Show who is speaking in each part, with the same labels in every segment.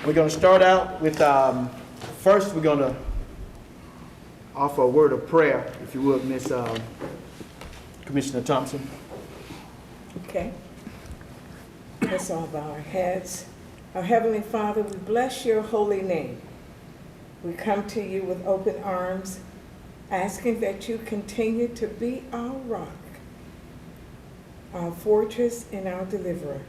Speaker 1: We're going to start out with, first we're going to offer a word of prayer, if you would, Miss Commissioner Thompson.
Speaker 2: Okay. Let's all bow our heads. Our Heavenly Father, we bless your holy name. We come to you with open arms, asking that you continue to be our rock, our fortress and our deliverer,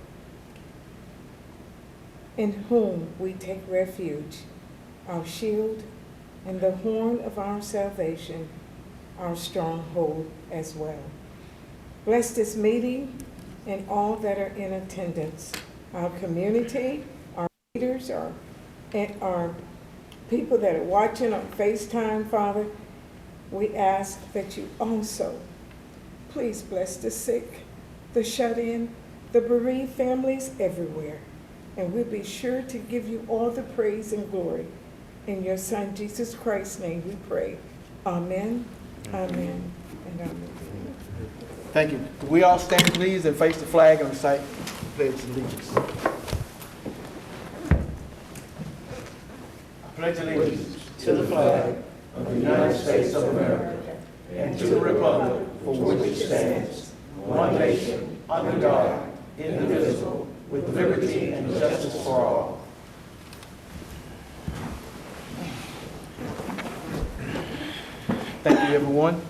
Speaker 2: in whom we take refuge, our shield and the horn of our salvation, our stronghold as well. Bless this meeting and all that are in attendance, our community, our leaders, our people that are watching on FaceTime, Father. We ask that you also please bless the sick, the shut-in, the bereaved families everywhere. And we'll be sure to give you all the praise and glory. In your Son, Jesus Christ's name, we pray. Amen, amen, and amen.
Speaker 1: Thank you. We all stand, please, and face the flag and recite pledge allegiance. I pledge allegiance to the flag of the United States of America and to the republic for which it stands, one nation, under God, indivisible, with liberty and justice for all. Thank you, everyone.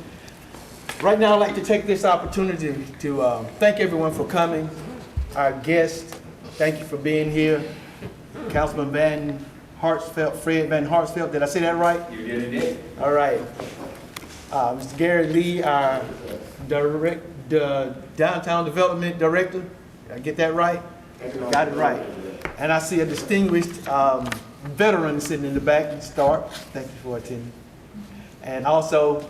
Speaker 1: Right now, I'd like to take this opportunity to thank everyone for coming. Our guests, thank you for being here. Councilman Van Hartsveld, Fred Van Hartsveld, did I say that right?
Speaker 3: You did it.
Speaker 1: All right. Mr. Gary Lee, our Downtown Development Director. Did I get that right? Got it right. And I see a distinguished veteran sitting in the back. Start. Thank you for attending. And also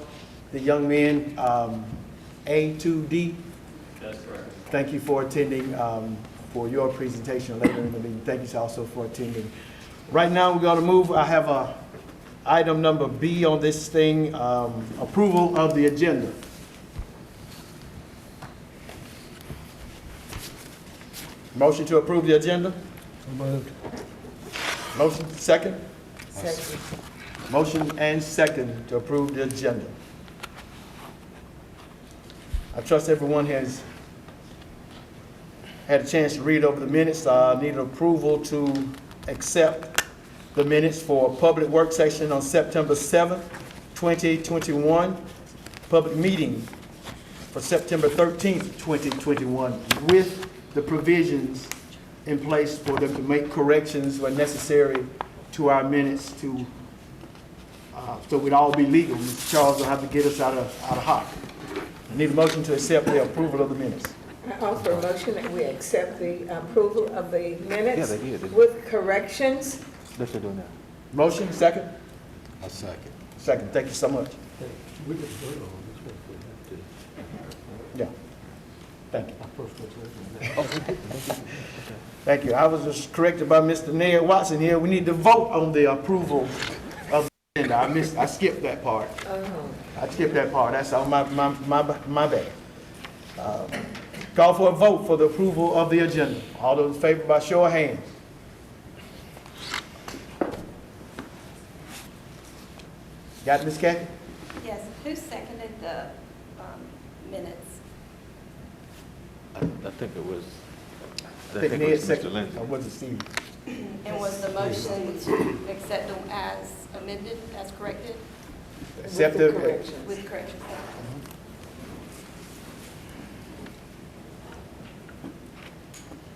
Speaker 1: the young men, A2D.
Speaker 3: That's correct.
Speaker 1: Thank you for attending for your presentation later in the meeting. Thank you also for attending. Right now we're going to move. I have item number B on this thing, approval of the agenda. Motion to approve the agenda?
Speaker 4: Moved.
Speaker 1: Motion second?
Speaker 2: Second.
Speaker 1: Motion and second to approve the agenda. I trust everyone has had a chance to read over the minutes. I need approval to accept the minutes for public work session on September 7th, 2021, public meeting for September 13th, 2021, with the provisions in place for them to make corrections when necessary to our minutes to so we'd all be legal. Mr. Charles will have to get us out of hot. I need a motion to accept the approval of the minutes.
Speaker 2: I offer a motion that we accept the approval of the minutes
Speaker 4: Yeah, they did.
Speaker 2: with corrections.
Speaker 4: Let's do that.
Speaker 1: Motion, second?
Speaker 4: A second.
Speaker 1: Second, thank you so much.
Speaker 4: We can vote on this one if we have
Speaker 1: Yeah, thank you.
Speaker 4: to.
Speaker 1: Thank you. I was just corrected by Mr. Ned Watson here. We need to vote on the approval of the agenda. I skipped that part. I skipped that part. That's on my bad. Call for a vote for the approval of the agenda. All those in favor by show of hands. Got it, Ms. Kathy?
Speaker 5: Yes, who seconded the minutes?
Speaker 4: I think it was,
Speaker 1: I think Ned
Speaker 4: Mr.
Speaker 1: seconded.
Speaker 4: Lindsay.
Speaker 1: Or was it Steve?
Speaker 5: And was the motion to accept them as amended, as corrected,
Speaker 1: Accept
Speaker 2: With the
Speaker 1: the
Speaker 2: corrections.
Speaker 5: with corrections?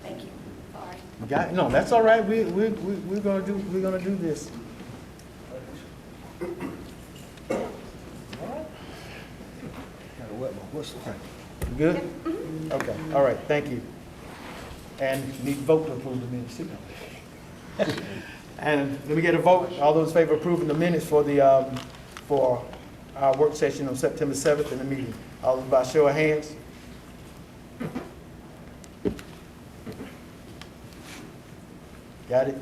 Speaker 5: Thank you. Sorry.
Speaker 1: Got it? No, that's all right. We're gonna do this. You good? Okay, all right, thank you. And need to vote to approve the minutes too. And let me get a vote. All those in favor of approving the minutes for the, for our work session on September 7th in the meeting. All by show of hands. Got it?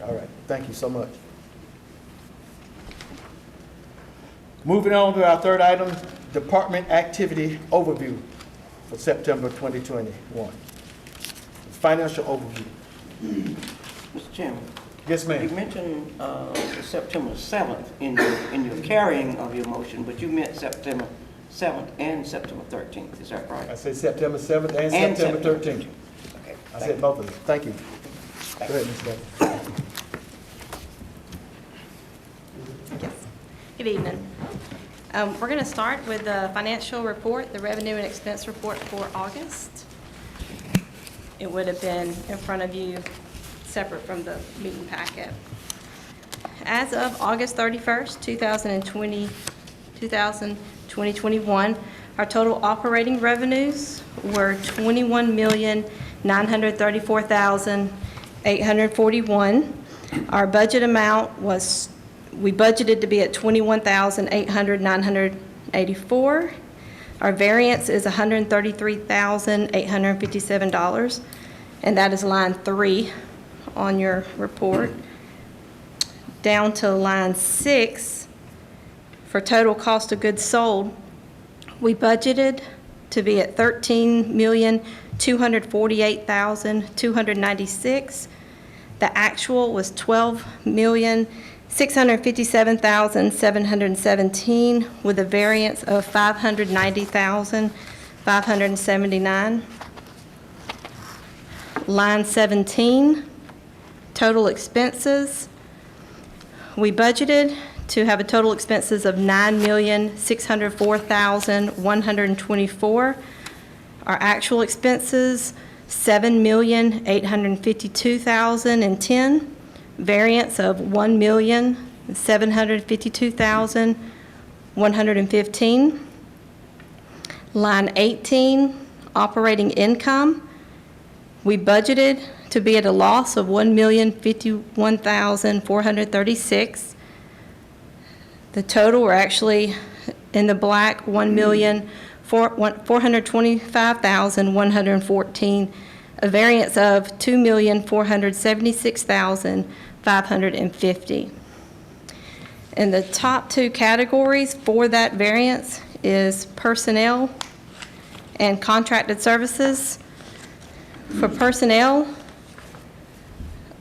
Speaker 1: All right, thank you so much. Moving on to our third item, department activity overview for September 2021. Financial overview.
Speaker 6: Mr. Chairman,
Speaker 1: Yes,
Speaker 3: You
Speaker 1: ma'am.
Speaker 3: mentioned September 7th in your carrying of your motion, but you meant September 7th and September 13th, is that
Speaker 1: I
Speaker 3: right?
Speaker 1: said September 7th and
Speaker 3: And
Speaker 1: September 13th.
Speaker 3: Okay,
Speaker 1: I
Speaker 3: thank
Speaker 1: said
Speaker 3: you.
Speaker 1: both of them. Thank you. Go ahead, Ms. Davis.
Speaker 5: Yes. Good evening. We're going to start with the financial report, the revenue and expense report for August. It would have been in front of you, separate from the meeting packet. As of August 31st, 2021, our total operating revenues were $21,934,841. Our budget amount was, we budgeted to be at $21,984. Our variance is $133,857, and that is line 3 on your report. Down to line 6, for total cost of goods sold, we budgeted to be at $13,248,296. The actual was $12,657,717, with a variance of $590,579. Line 17, total expenses. We budgeted to have a total expenses of $9,604,124. Our actual expenses, $7,852,010. Variance of $1,752,115. Line 18, operating income. We budgeted to be at a loss of $1,051,436. The total, we're actually in the black, $1,425,114, a variance of $2,476,550. And the top 2 categories for that variance is personnel and contracted services. For personnel,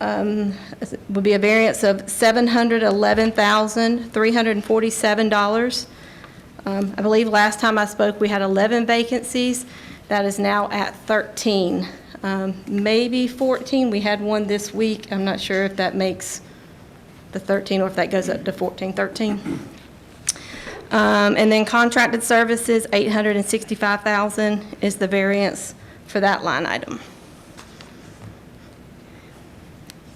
Speaker 5: would be a variance of $711,347. I believe last time I spoke, we had 11 vacancies. That is now at 13. Maybe 14. We had one this week. I'm not sure if that makes the 13 or if that goes up to 14, 13. And then contracted services, $865,000 is the variance for that line item.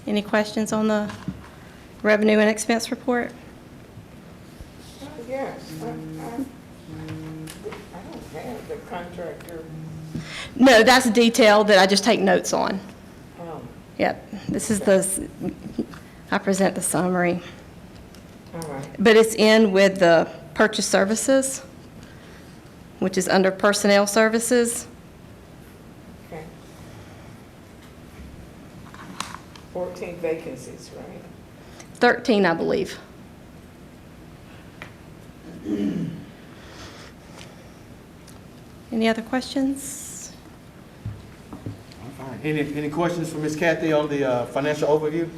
Speaker 5: Any questions on the revenue and expense report?
Speaker 2: Yes, I don't have the contractor.
Speaker 5: No, that's detail that I just take notes on. Yep, this is I present the summary.
Speaker 2: All right,
Speaker 5: But it's in with the purchase services, which is under personnel services.
Speaker 2: okay. 14 vacancies, right?
Speaker 5: 13, I believe. Any other questions?
Speaker 1: Any questions for Ms. Kathy on the financial overview?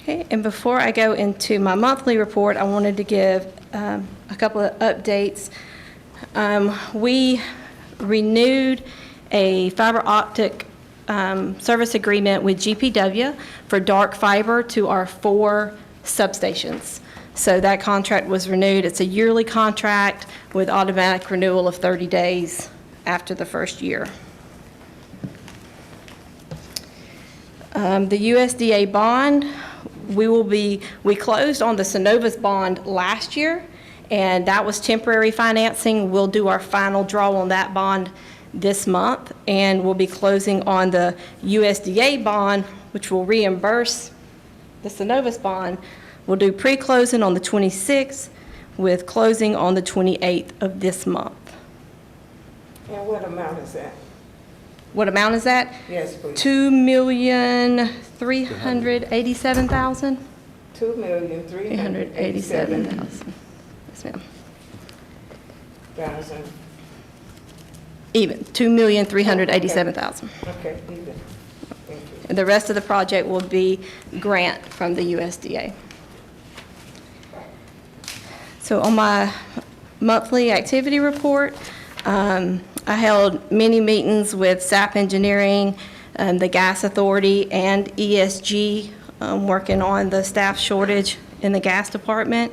Speaker 5: Okay, and before I go into my monthly report, I wanted to give a couple of updates. We renewed a fiber optic service agreement with GPW for dark fiber to our 4 substations. So that contract was renewed. It's a yearly contract with automatic renewal of 30 days after the first year. The USDA bond, we closed on the Synovus bond last year, and that was temporary financing. We'll do our final draw on that bond this month, and we'll be closing on the USDA bond, which will reimburse the Synovus bond. We'll do pre-closing on the 26th with closing on the 28th of this month.
Speaker 2: And what amount is that?
Speaker 5: What amount is that?
Speaker 2: Yes, please.
Speaker 5: $2,387,000.
Speaker 2: $2,387,000.
Speaker 5: Yes, ma'am. Even, $2,387,000.
Speaker 2: Okay, even. Thank you.
Speaker 5: The rest of the project will be grant from the USDA. So on my monthly activity report, I held many meetings with SAP Engineering, the Gas Authority, and ESG, working on the staff shortage in the gas department.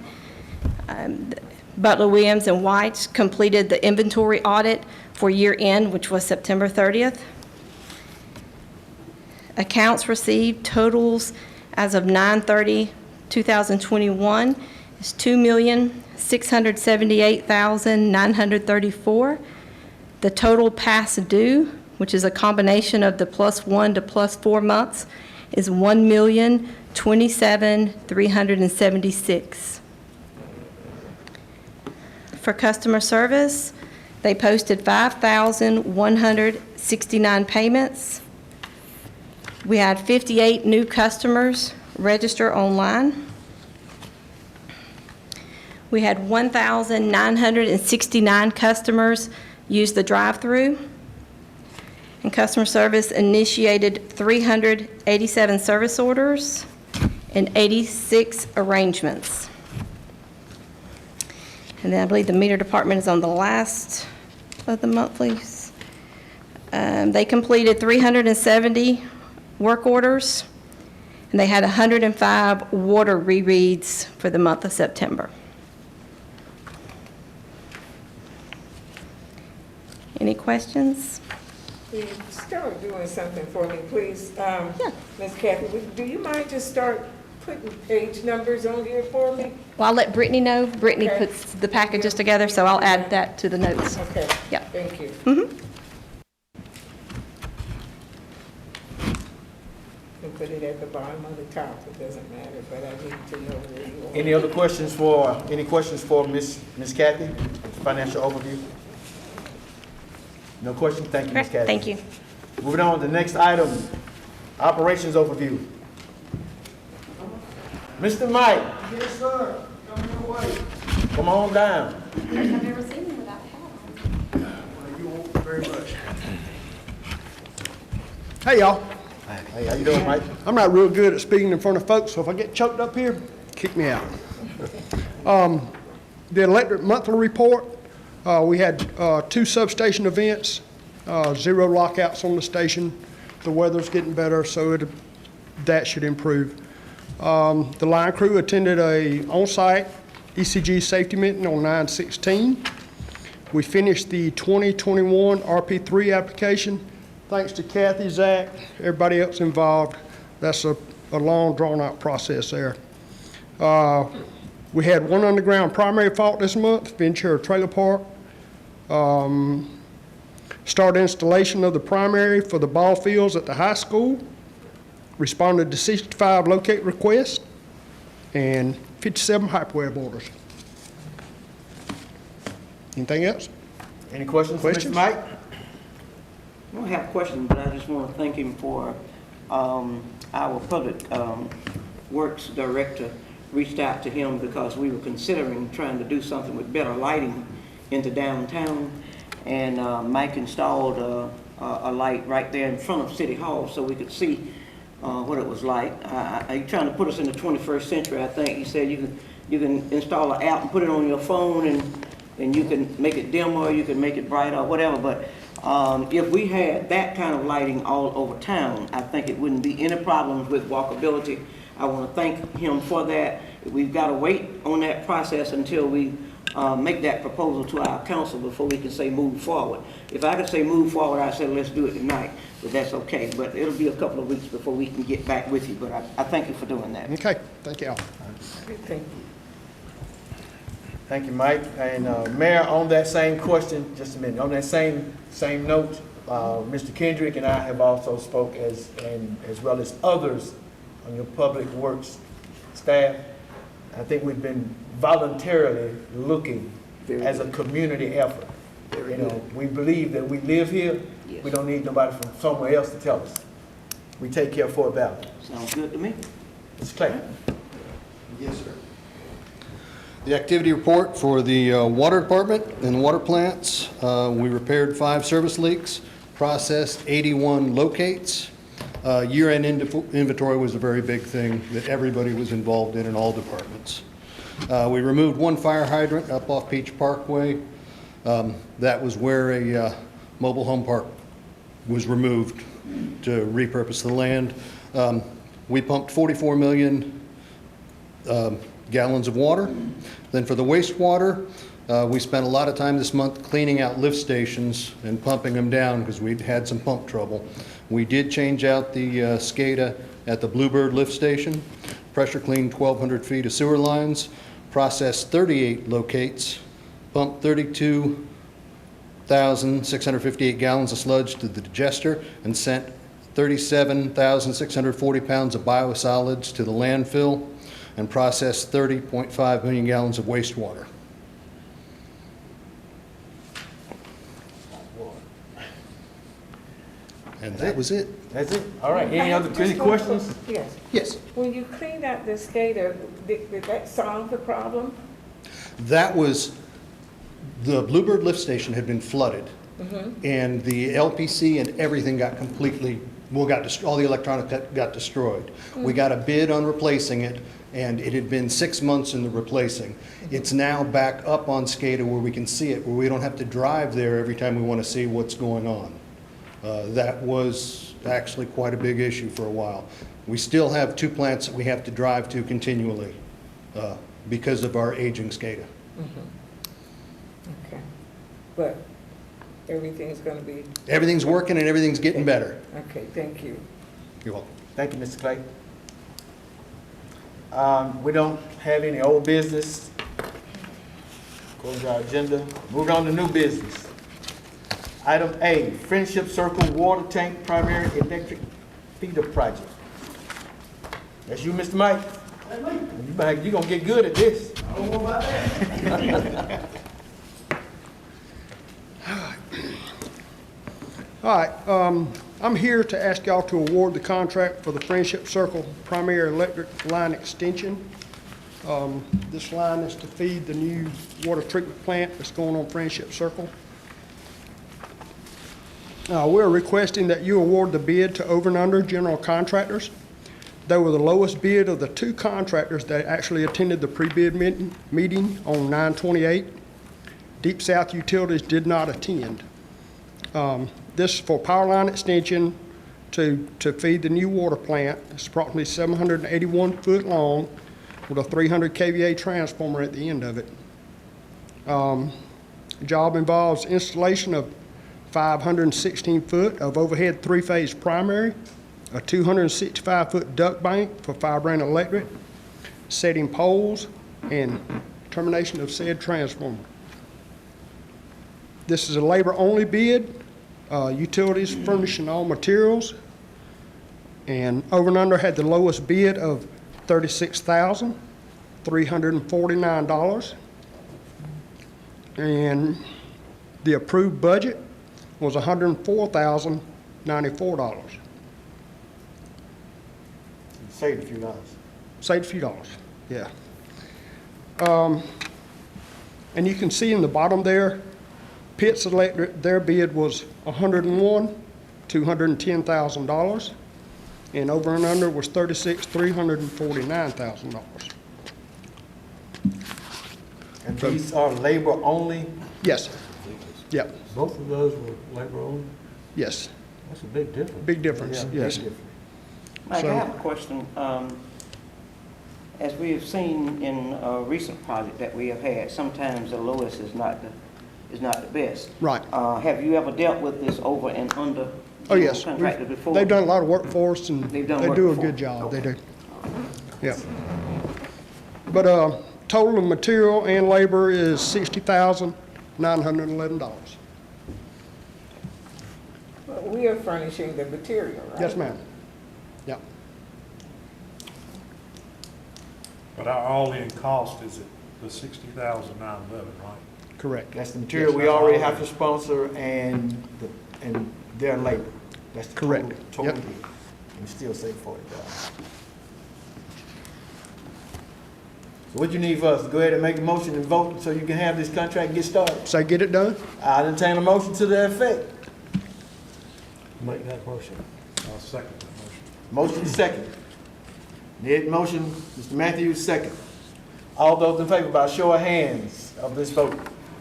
Speaker 5: Butler, Williams, and White completed the inventory audit for year end, which was September 30th. Accounts received totals as of 9/30/2021 is $2,678,934. The total past due, which is a combination of the +1 to +4 months, is $1,027,376. For customer service, they posted 5,169 payments. We had 58 new customers register online. We had 1,969 customers use the drive-through. And customer service initiated 387 service orders and 86 arrangements. And then I believe the meter department is on the last of the monthlies. They completed 370 work orders, and they had 105 water rereads for the month of September. Any questions?
Speaker 2: You start doing something for me, please. Ms. Kathy, do you mind just start putting page numbers on here for me?
Speaker 5: Well, I'll let Brittany know. Brittany
Speaker 2: Okay.
Speaker 5: puts the packages together, so I'll add that to the notes.
Speaker 2: Okay.
Speaker 5: Yeah.
Speaker 2: Thank you. And put it at the bottom of the top. It doesn't matter, but I need to know where you are.
Speaker 1: Any questions for Ms. Kathy? Financial overview? No questions? Thank you, Ms. Kathy.
Speaker 5: Thank you.
Speaker 1: Moving on to the next item, operations overview. Mr. Mike.
Speaker 6: Yes, sir. Coming your way.
Speaker 1: Come on down.
Speaker 5: I've never seen him without a hat.
Speaker 6: You won't very much. Hey, y'all.
Speaker 1: Hey, how you doing, Mike?
Speaker 6: I'm not real good at speaking in front of folks, so if I get choked up here, kick me out. The electric monthly report, we had 2 substation events, 0 lockouts on the station. The weather's getting better, so that should improve. The line crew attended a on-site ECG safety meeting on 9/16. We finished the 2021 RP3 application. Thanks to Kathy, Zach, everybody else involved. That's a long, drawn-out process there. We had 1 underground primary fault this month, Ventura Trailer Park. Start installation of the primary for the ball fields at the high school. Responded to 65 locate requests and 57 hyperweb orders. Anything else?
Speaker 1: Any questions for Mr.
Speaker 6: Questions?
Speaker 1: Mike?
Speaker 3: I don't have questions, but I just want to thank him for our public works director reached out to him because we were considering trying to do something with better lighting into downtown. And Mike installed a light right there in front of City Hall so we could see what it was like. He's trying to put us in the 21st century, I think. He said you can install an app and put it on your phone and you can make it dimmer, you can make it brighter, or whatever. But if we had that kind of lighting all over town, I think it wouldn't be any problems with walkability. I want to thank him for that. We've got to wait on that process until we make that proposal to our council before we can say move forward. If I could say move forward, I said let's do it tonight, but that's okay. But it'll be a couple of weeks before we can get back with you, but I thank you for doing that.
Speaker 6: Okay, thank y'all.
Speaker 2: Thank you.
Speaker 1: Thank you, Mike. And Mayor, on that same question, just a minute, on that same note, Mr. Kendrick and I have also spoke as well as others on your public works staff. I think we've been voluntarily looking as a community effort. You know, we believe that we live here.
Speaker 3: Yes.
Speaker 1: We don't need nobody from somewhere else to tell us. We take care of Fort Valley.
Speaker 3: Sounds good to me.
Speaker 1: Mr. Clay.
Speaker 7: Yes, sir. The activity report for the water department and the water plants, we repaired 5 service leaks, processed 81 locates, Year-end inventory was a very big thing that everybody was involved in all departments. We removed one fire hydrant up off Peach Parkway. That was where a mobile home park was removed to repurpose the land. We pumped 44 million gallons of water. Then for the wastewater, we spent a lot of time this month cleaning out lift stations and pumping them down because we'd had some pump trouble. We did change out the SCADA at the Bluebird lift station, pressure cleaned 1,200 feet of sewer lines, processed 38 locates, pumped 32,658 gallons of sludge to the digester, and sent 37,640 pounds of biosolids to the landfill, and processed 30.5 million gallons of wastewater. And that was it.
Speaker 1: That's it? All right, any
Speaker 2: Just
Speaker 1: any
Speaker 2: one
Speaker 1: questions?
Speaker 2: quick- Yes.
Speaker 7: Yes.
Speaker 2: When you cleaned out the SCADA, did that solve the problem?
Speaker 7: That was, the Bluebird lift station had been flooded. And the LPC and everything got completely, all the electronics got destroyed. We got a bid on replacing it, and it had been 6 months in the replacing. It's now back up on SCADA where we can see it, where we don't have to drive there every time we want to see what's going on. That was actually quite a big issue for a while. We still have 2 plants that we have to drive to continually because of our aging SCADA.
Speaker 2: Okay. But everything's gonna be,
Speaker 7: Everything's working and everything's getting better.
Speaker 2: okay, thank you.
Speaker 7: You're welcome.
Speaker 1: Thank you, Mr. Clay. We don't have any old business. According to our agenda, moving on to new business. Item A, Friendship Circle Water Tank Primary Electric Feeder Project. That's you, Mr. Mike? You're gonna get good at this. I don't know about that.
Speaker 6: All right, I'm here to ask y'all to award the contract for the Friendship Circle Primary Electric Line Extension. This line is to feed the new water treatment plant that's going on Friendship Circle. We're requesting that you award the bid to Over and Under General Contractors. They were the lowest bid of the 2 contractors that actually attended the pre-bid meeting on 9/28. Deep South Utilities did not attend. This is for power line extension to feed the new water plant. It's approximately 781 foot long with a 300 kVA transformer at the end of it. Job involves installation of 516 foot of overhead 3-phase primary, a 265 foot duct bank for Firebrand Electric, setting poles, and termination of said transformer. This is a labor-only bid. Utilities furnishing all materials. And Over and Under had the lowest bid of $36,349. And the approved budget was $104,094.
Speaker 1: Saved a few dollars.
Speaker 6: Saved a few dollars, yeah. And you can see in the bottom there, Pitts Electric, their bid was $210,000, and Over and Under was $36,349,000.
Speaker 1: And these are labor only?
Speaker 6: Yes, yep,
Speaker 4: Both of those were labor owned?
Speaker 6: yes,
Speaker 4: That's a big difference.
Speaker 6: big difference,
Speaker 1: Yeah, big
Speaker 6: yes.
Speaker 1: difference.
Speaker 3: Mike,
Speaker 6: So-
Speaker 3: I have a question. As we have seen in a recent project that we have had, sometimes the lowest is not the best.
Speaker 6: Right.
Speaker 3: Have you ever dealt with this Over and Under
Speaker 6: Oh, yes.
Speaker 3: general contractor before?
Speaker 6: They've done a lot of work for us, and
Speaker 3: They've done
Speaker 6: they
Speaker 3: work
Speaker 6: do a
Speaker 3: before.
Speaker 6: good job, they
Speaker 3: Okay.
Speaker 6: do. Yeah. But total of material and labor is $60,911.
Speaker 2: But we are furnishing the material, right?
Speaker 6: Yes, ma'am. Yeah.
Speaker 8: But our all-in cost is at the $60,911, right?
Speaker 6: Correct.
Speaker 1: That's the material we already have to sponsor and their labor. That's the
Speaker 6: Correct.
Speaker 1: total
Speaker 6: Yep.
Speaker 1: bid. And still save $40,000. So what you need for us, to go ahead and make a motion and vote so you can have this contract and get started?
Speaker 6: Say get it done?
Speaker 1: I'll entertain a motion to that effect.
Speaker 4: Make that motion.
Speaker 8: I'll second that motion.
Speaker 1: Motion second. Ned motion, Mr. Matthews second. All those in favor by show of hands of this vote,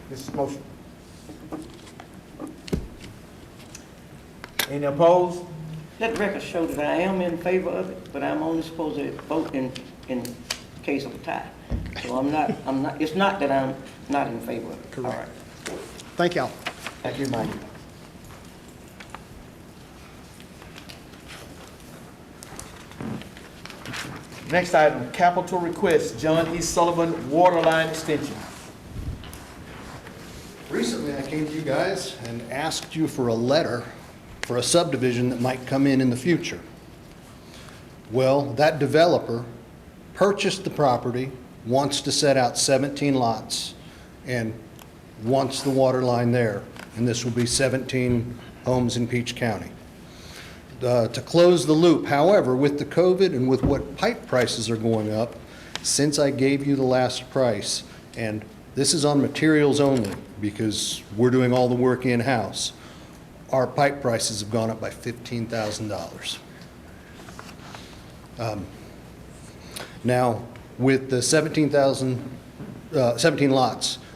Speaker 1: this motion. Any opposed?
Speaker 3: Let the record show that I am in favor of it, but I'm only supposed to vote in case of a tie. So I'm not, it's not that I'm not in favor of it. All right.
Speaker 6: Thank y'all.
Speaker 1: Thank you, Mike. Next item, capital request, John E. Sullivan Water Line Extension.
Speaker 7: Recently, I came to you guys and asked you for a letter for a subdivision that might come in the future. Well, that developer purchased the property, wants to set out 17 lots, and wants the water line there. And this will be 17 homes in Peach County. To close the loop, however, with the COVID and with what pipe prices are going up, since I gave you the last price, and this is on materials only because we're doing all the work in-house, our pipe prices have gone up by $15,000. Now, with the 17 lots,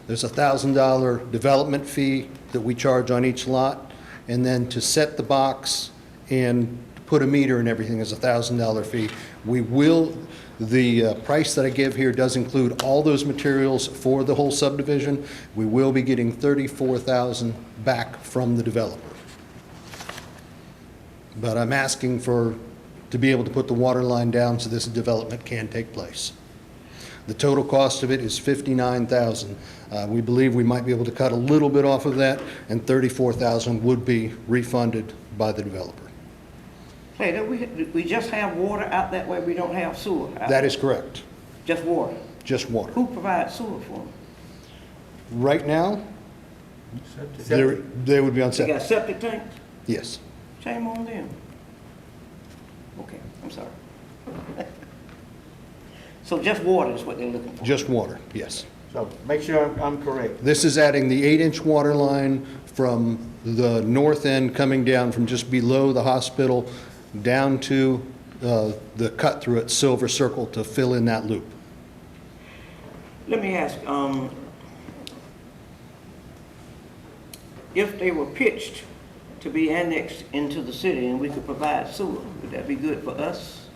Speaker 7: there's a $1,000 development fee that we charge on each lot, and then to set the box and put a meter and everything is a $1,000 fee. The price that I give here does include all those materials for the whole subdivision. We will be getting $34,000 back from the developer. But I'm asking to be able to put the water line down so this development can take place. The total cost of it is $59,000. We believe we might be able to cut a little bit off of that, and $34,000 would be refunded by the developer.
Speaker 3: Hey, we just have water out that way, we don't have sewer out
Speaker 7: That
Speaker 3: there?
Speaker 7: is correct.
Speaker 3: Just water?
Speaker 7: Just water.
Speaker 3: Who provides sewer for them?
Speaker 7: Right now, they would be on
Speaker 3: They got
Speaker 7: septic.
Speaker 3: septic tanks?
Speaker 7: Yes.
Speaker 3: Shame on them. Okay, I'm sorry. So just water is what they're looking for?
Speaker 7: Just water, yes.
Speaker 1: So make sure I'm correct.
Speaker 7: This is adding the 8-inch water line from the north end coming down from just below the hospital down to the cut through at Silver Circle to fill in that loop.
Speaker 3: Let me ask, if they were pitched to be annexed into the city and we could provide sewer, would that be good for us?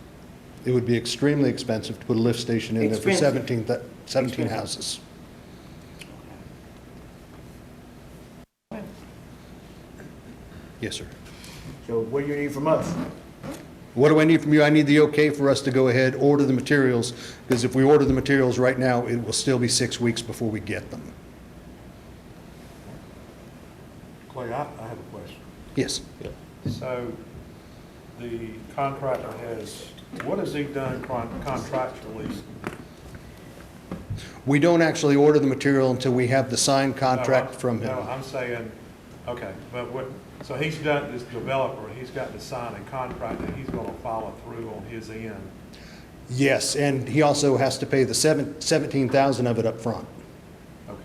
Speaker 7: It would be extremely expensive to put a lift station in there for
Speaker 3: Expensive.
Speaker 7: 17 houses. Yes, sir.
Speaker 1: So what do you need from us?
Speaker 7: What do I need from you? I need the okay for us to go ahead, order the materials, because if we order the materials right now, it will still be 6 weeks before we get them.
Speaker 8: Clay, I have a question.
Speaker 7: Yes.
Speaker 8: So the contractor what has he done contractually?
Speaker 7: We don't actually order the material until we have the signed contract from him.
Speaker 8: No, I'm saying, okay, but so he's done, this developer, he's got to sign a contract that he's gonna follow through on his end.
Speaker 7: Yes, and he also has to pay the $17,000 of it up front.
Speaker 8: Okay.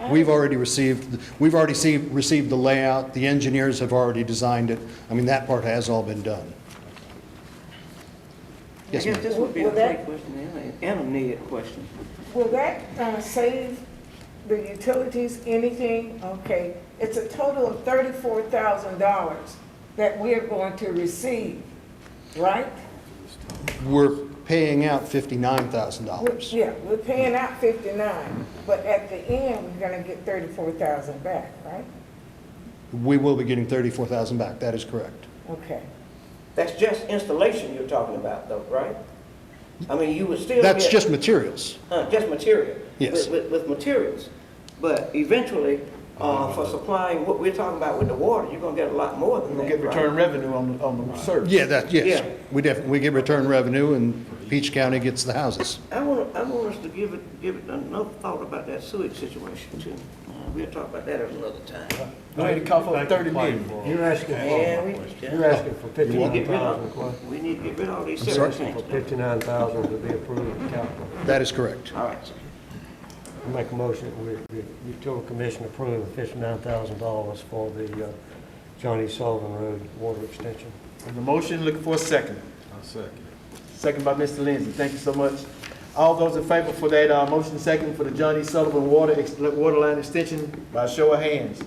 Speaker 7: We've already received the layout, the engineers have already designed it. I mean, that part has all been done. Yes,
Speaker 3: I guess
Speaker 7: ma'am.
Speaker 3: this would be a
Speaker 2: Well, that-
Speaker 3: Clay question and a Ned question.
Speaker 2: Will that save the utilities anything? Okay, it's a total of $34,000 that we're going to receive, right?
Speaker 7: We're paying out $59,000.
Speaker 2: Yeah, we're paying out 59, but at the end, we're gonna get 34,000 back, right?
Speaker 7: We will be getting $34,000 back, that is correct.
Speaker 2: Okay.
Speaker 3: That's just installation you're talking about though, right? I mean, you would still
Speaker 7: That's
Speaker 3: get-
Speaker 7: just materials.
Speaker 3: Just material?
Speaker 7: Yes.
Speaker 3: With materials. But eventually, for supplying what we're talking about with the water, you're gonna get a lot more than
Speaker 1: We'll
Speaker 3: that,
Speaker 1: get
Speaker 3: right?
Speaker 1: return revenue on the service.
Speaker 7: Yeah, yes.
Speaker 3: Yeah.
Speaker 7: We get return revenue and Peach County gets the houses.
Speaker 3: I want us to give it another thought about that sewage situation too. We'll talk about that at another time.
Speaker 1: Go ahead and call for
Speaker 8: Thank you,
Speaker 1: 30
Speaker 8: Clay,
Speaker 1: million.
Speaker 8: for
Speaker 4: You're asking
Speaker 3: And
Speaker 4: for, you're asking for
Speaker 3: we need to get rid of,
Speaker 4: 59,000, Clay.
Speaker 3: we need to get rid of all these
Speaker 7: I'm sorry?
Speaker 3: septic
Speaker 4: For
Speaker 3: tanks.
Speaker 4: 59,000 to be approved in capital.
Speaker 7: That is correct.
Speaker 3: All right, sir.
Speaker 4: Make a motion, we total commission approve $59,000 for the Johnny Sullivan Road Water Extension.
Speaker 1: On the motion, looking for a second.
Speaker 8: I'll second.
Speaker 1: Second by Mr. Lindsay. Thank you so much. All those in favor for that motion second for the John E. Sullivan water line extension by show of hands.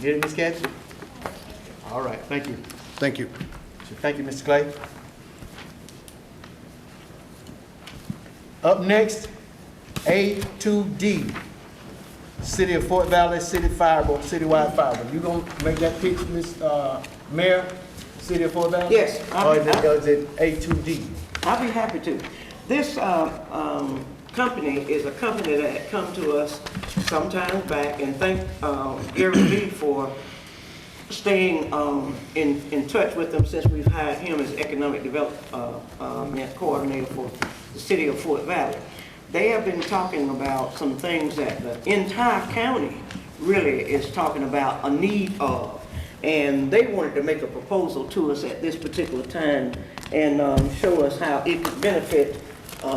Speaker 1: Get it, Ms. Kathy? All right, thank you.
Speaker 7: Thank you.
Speaker 1: Thank you, Mr. Clay. Up next, A2D, City of Fort Valley, citywide fiber. You gonna make that pitch, Ms. Mayor, City of Fort Valley?
Speaker 3: Yes.
Speaker 1: Or is it A2D?
Speaker 3: I'll be happy to. This company is a company that had come to us some time back, and thank Gary Lee for staying in touch with them since we've hired him as economic development coordinator for the city of Fort Valley. They have been talking about some things that the entire county really is talking about a need of. And they wanted to make a proposal to us at this particular time and show us how it could benefit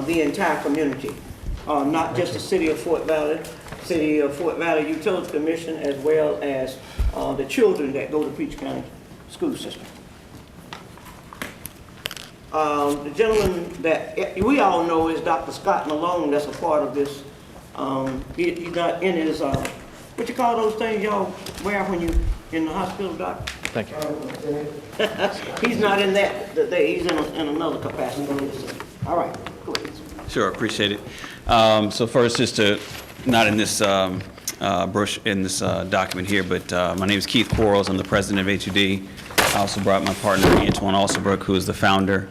Speaker 3: the entire community. Not just the City of Fort Valley Utility Commission, as well as the children that go to Peach County School System. The gentleman that we all know is Dr. Scott Malone, that's a part of this. He's not in his, what you call those things y'all wear when you in the hospital, doctor?
Speaker 9: Thank you.
Speaker 3: He's not in that today, he's in another capacity. All right, go ahead.
Speaker 9: Sure, appreciate it. So first, just to, not in this document here, but my name is Keith Quarles. I'm the president of A2D. I also brought my partner, Antoine Alsobrook, who is the founder.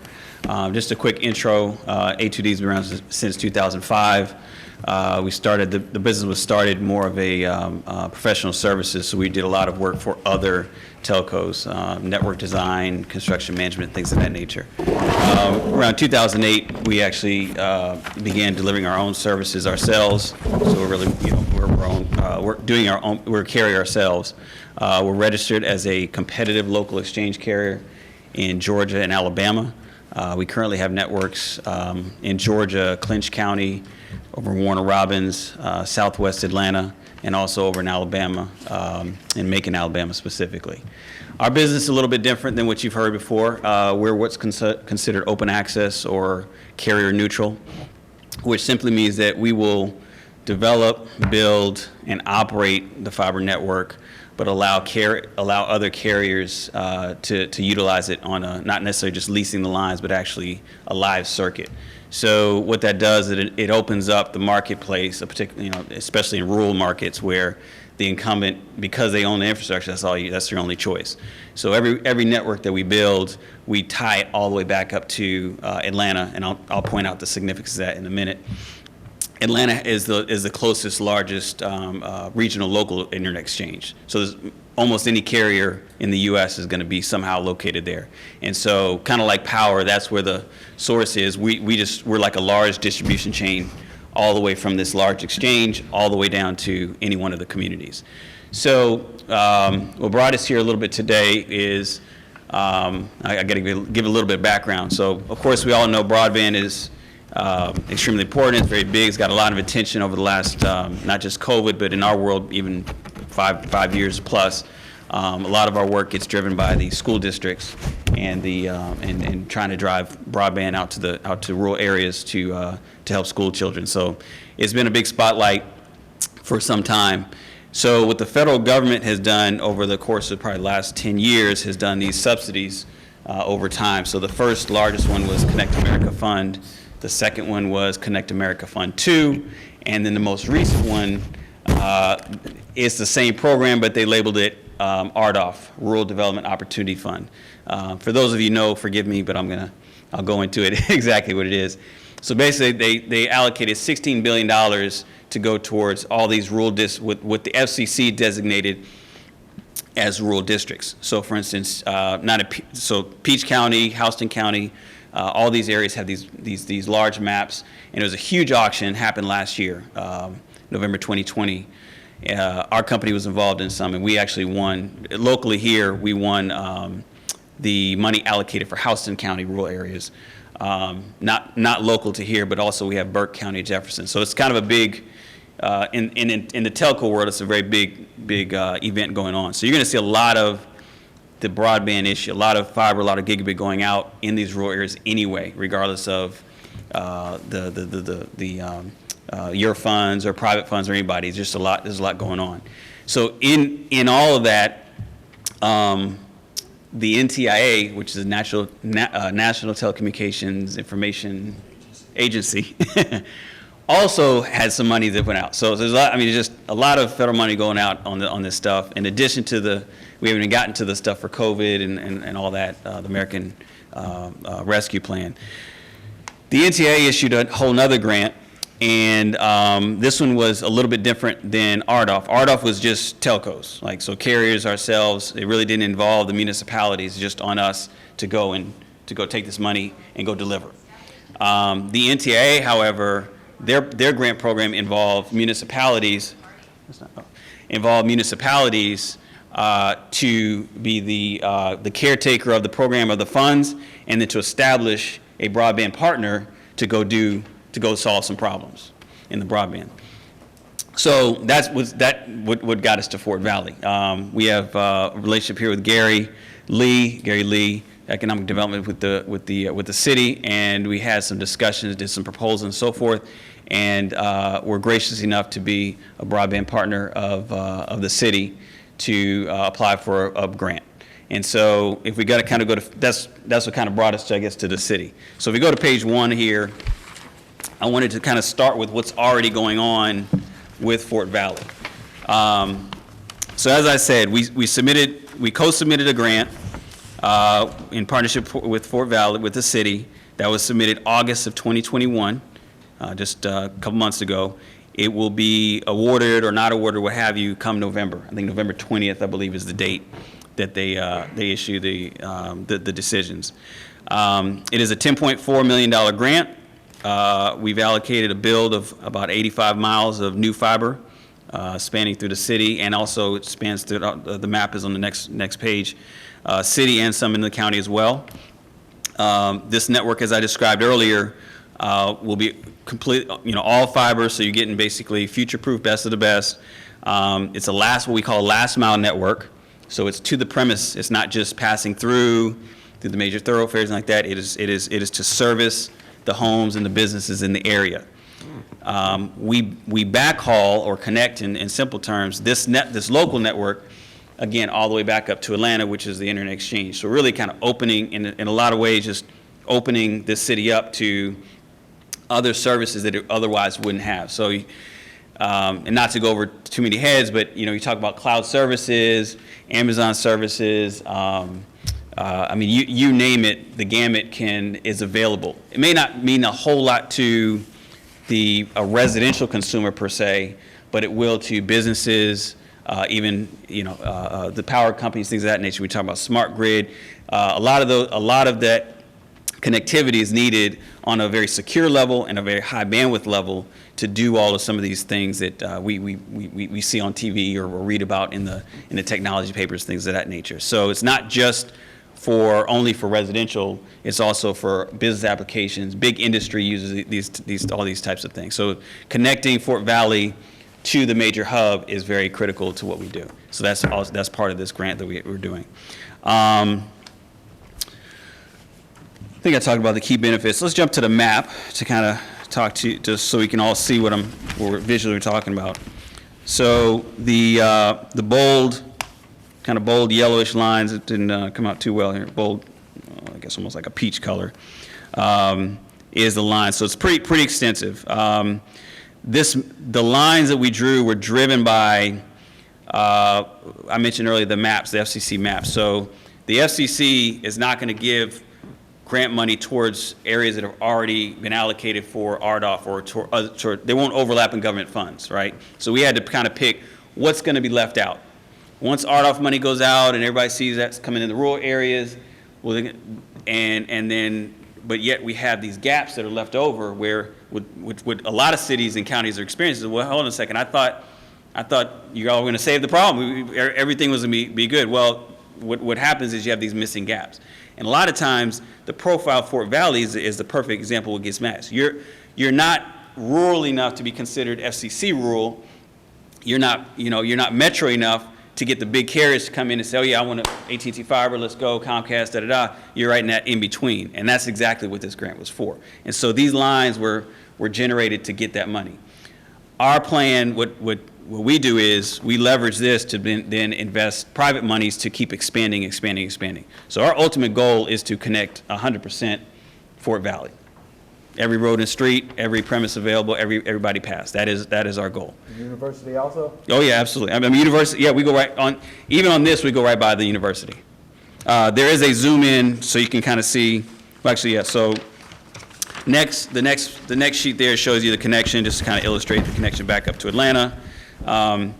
Speaker 9: Just a quick intro. A2D has been around since 2005. We started, the business was started more of a professional services, so we did a lot of work for other telcos, network design, construction management, things of that nature. Around 2008, we actually began delivering our own services ourselves. So we're really, we're a carrier ourselves. We're registered as a competitive local exchange carrier in Georgia and Alabama. We currently have networks in Georgia, Clinch County, over Warner Robins, Southwest Atlanta, and also over in Alabama, in Macon, Alabama specifically. Our business is a little bit different than what you've heard before. We're what's considered open access or carrier neutral, which simply means that we will develop, build, and operate the fiber network, but allow other carriers to utilize it on a, not necessarily just leasing the lines, but actually a live circuit. So what that does is it opens up the marketplace, especially in rural markets where the incumbent, because they own the infrastructure, that's their only choice. So every network that we build, we tie it all the way back up to Atlanta, and I'll point out the significance of that in a minute. Atlanta is the closest, largest regional local internet exchange. So almost any carrier in the U.S. is going to be somehow located there. And so, kind of like power, that's where the source is. We're like a large distribution chain, all the way from this large exchange, all the way down to any one of the communities. So, what brought us here a little bit today is I got to give a little bit of background. So, of course, we all know broadband is extremely important. It's very big. It's got a lot of attention over the last, not just COVID, but in our world, even five years plus. A lot of our work gets driven by the school districts and and trying to drive broadband out to rural areas to help school children. So it's been a big spotlight for some time. So what the federal government has done over the course of probably the last 10 years has done these subsidies over time. So the first largest one was Connect America Fund. The second one was Connect America Fund 2, and then the most recent one is the same program, but they labeled it RDOF, Rural Development Opportunity Fund. For those of you who know, forgive me, but I'll go into it exactly what it is. So basically, they allocated $16 billion to go towards all these rural what the FCC designated as rural districts. So for instance, Peach County, Houston County, all these areas have these large maps, and there was a huge auction happened last year, November 2020. Our company was involved in some, and we actually won locally here. We won the money allocated for Houston County rural areas, not local to here, but also we have Burke County, Jefferson. So it's kind of a big in the telco world, it's a very big event going on. So you're going to see a lot of the broadband issue, a lot of fiber, a lot of gigabit going out in these rural areas anyway, regardless of your funds or private funds or anybody. It's just there's a lot going on. So in all of that, the NTIA, which is the National Telecommunications Information Agency, also had some money that went out. So there's just a lot of federal money going out on this stuff. In addition to we haven't even gotten to the stuff for COVID and all that, the American Rescue Plan. The NTIA issued a whole nother grant, and this one was a little bit different than RDOF. RDOF was just telcos, so carriers, ourselves. It really didn't involve the municipalities, just on us to go take this money and go deliver. The NTIA, however, their grant program involved municipalities. To be the caretaker of the program of the funds, and then to establish a broadband partner to go solve some problems in the broadband. So what got us to Fort Valley. We have a relationship here with Gary Lee, economic development with the city, and we had some discussions, did some proposals and so forth, and we're gracious enough to be a broadband partner of the city to apply for a grant. And so if we got to kind of go to, that's what kind of brought us to, I guess, to the city. So if we go to page 1 here, I wanted to kind of start with what's already going on with Fort Valley. So as I said, we co-submitted a grant in partnership with Fort Valley, with the city, that was submitted August of 2021, just a couple months ago. It will be awarded or not awarded, what have you, come November. I think November 20th, I believe, is the date that they issue the decisions. It is a $10.4 million grant. We've allocated a build of about 85 miles of new fiber spanning through the city, and also it spans through, the map is on the next page, city and some in the county as well. This network, as I described earlier, will be complete, all fiber, so you're getting basically future-proof, best of the best. It's what we call a last mile network, so it's to the premise. It's not just passing through the major thoroughfares and like that. It is to service the homes and the businesses in the area. We backhaul or connect, in simple terms, this local network, again, all the way back up to Atlanta, which is the internet exchange. So really kind of opening, in a lot of ways, just opening this city up to other services that it otherwise wouldn't have. So, and not to go over too many heads, but you talk about cloud services, Amazon services. You name it, the gamut is available. It may not mean a whole lot to a residential consumer per se, but it will to businesses, even the power companies, things of that nature. We talk about smart grid. A lot of that connectivity is needed on a very secure level and a very high bandwidth level to do all of some of these things that we see on TV or read about in the technology papers, things of that nature. So it's not just only for residential, it's also for business applications. Big industry uses all these types of things. So connecting Fort Valley to the major hub is very critical to what we do. So that's part of this grant that we're doing. I think I talked about the key benefits. Let's jump to the map to kind of talk to you, just so we can all see what we're visually talking about. So the bold yellowish lines, it didn't come out too well here. Bold, I guess almost like a peach color, is the line. So it's pretty extensive. The lines that we drew were driven by, I mentioned earlier, the maps, the FCC maps. So the FCC is not going to give grant money towards areas that have already been allocated for RDOF or they won't overlap in government funds, right? So we had to kind of pick what's going to be left out. Once RDOF money goes out and everybody sees that's coming in the rural areas, but yet we have these gaps that are left over where what a lot of cities and counties are experiencing. Well, hold on a second, I thought you all were going to save the problem. Everything was going to be good. Well, what happens is you have these missing gaps. And a lot of times, the profile of Fort Valley is the perfect example of what gets matched. You're not rural enough to be considered FCC rural. You're not metro enough to get the big carriers to come in and say, oh yeah, I want AT&T fiber, let's go, Comcast, da-da-da. You're right in that in between, and that's exactly what this grant was for. And so these lines were generated to get that money. Our plan, what we do is we leverage this to then invest private monies to keep expanding. So our ultimate goal is to connect 100% Fort Valley. Every road and street, every premise available, everybody passed. That is our goal.
Speaker 1: University also?
Speaker 9: Oh yeah, absolutely. I mean, university. Yeah, we go right on. Even on this, we go right by the university. There is a zoom in, so you can kind of see. Well, actually, yeah. So the next sheet there shows you the connection, just to kind of illustrate the connection back up to Atlanta. And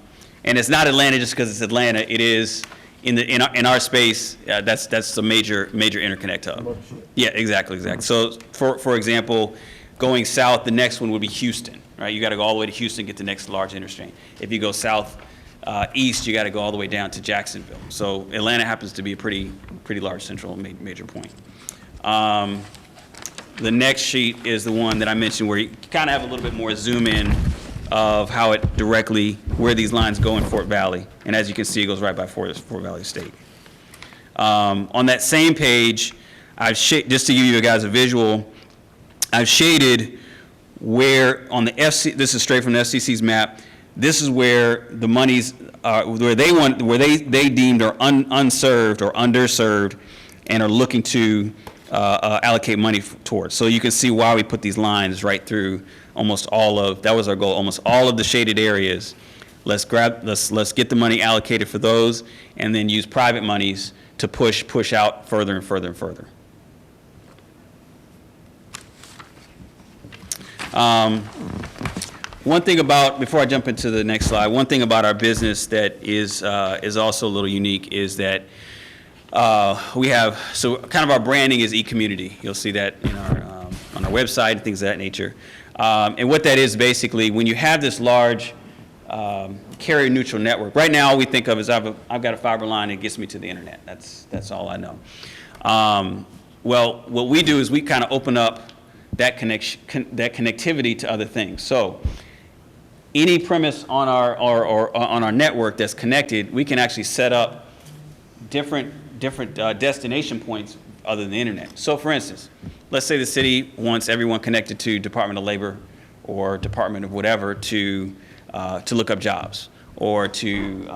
Speaker 9: it's not Atlanta just because it's Atlanta. It is in our space. That's a major interconnect hub. Yeah, exactly. So for example, going south, the next one would be Houston. Right, you got to go all the way to Houston, get the next large interchange. If you go south east, you got to go all the way down to Jacksonville. So Atlanta happens to be a pretty large central major point. The next sheet is the one that I mentioned where you kind of have a little bit more zoom in of how it directly, where these lines go in Fort Valley. And as you can see, it goes right by Fort Valley State. On that same page, just to give you guys a visual, I've shaded where on the this is straight from the FCC's map, this is where the monies are, where they deemed are unserved or underserved and are looking to allocate money towards. So you can see why we put these lines right through almost that was our goal, almost all of the shaded areas. Let's get the money allocated for those and then use private monies to push out further and further and further. One thing about, before I jump into the next slide, one thing about our business that is also a little unique is that we have, so kind of our branding is e-community. You'll see that in on our website and things of that nature. And what that is basically, when you have this large carrier neutral network, right now all we think of is I've got a fiber line that gets me to the internet. That's all I know. Well, what we do is we kind of open up that connectivity to other things. So any premise on our network that's connected, we can actually set up different destination points other than the internet. So for instance, let's say the city wants everyone connected to Department of Labor or Department of whatever to look up jobs or to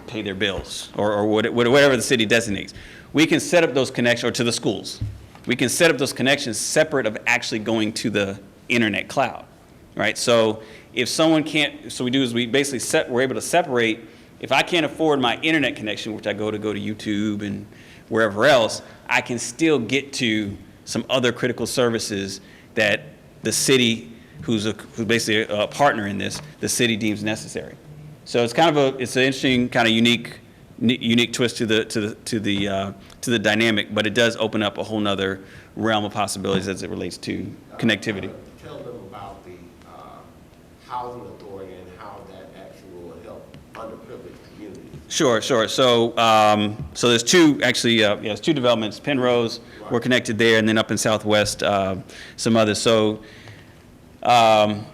Speaker 9: pay their bills or whatever the city designates. We can set up those connections, or to the schools. We can set up those connections separate of actually going to the internet cloud, right? So if someone can't, so we do is we basically we're able to separate. If I can't afford my internet connection, which I go to YouTube and wherever else, I can still get to some other critical services that the city, who's basically a partner in this, the city deems necessary. So it's kind of it's an interesting kind of unique twist to the dynamic, but it does open up a whole nother realm of possibilities as it relates to connectivity.
Speaker 10: Tell them about the housing authority and how that actually will help underprivileged communities.
Speaker 9: Sure. So there's two actually. There's two developments. Penrose, right. We're connected there, and then up in Southwest, some others. So you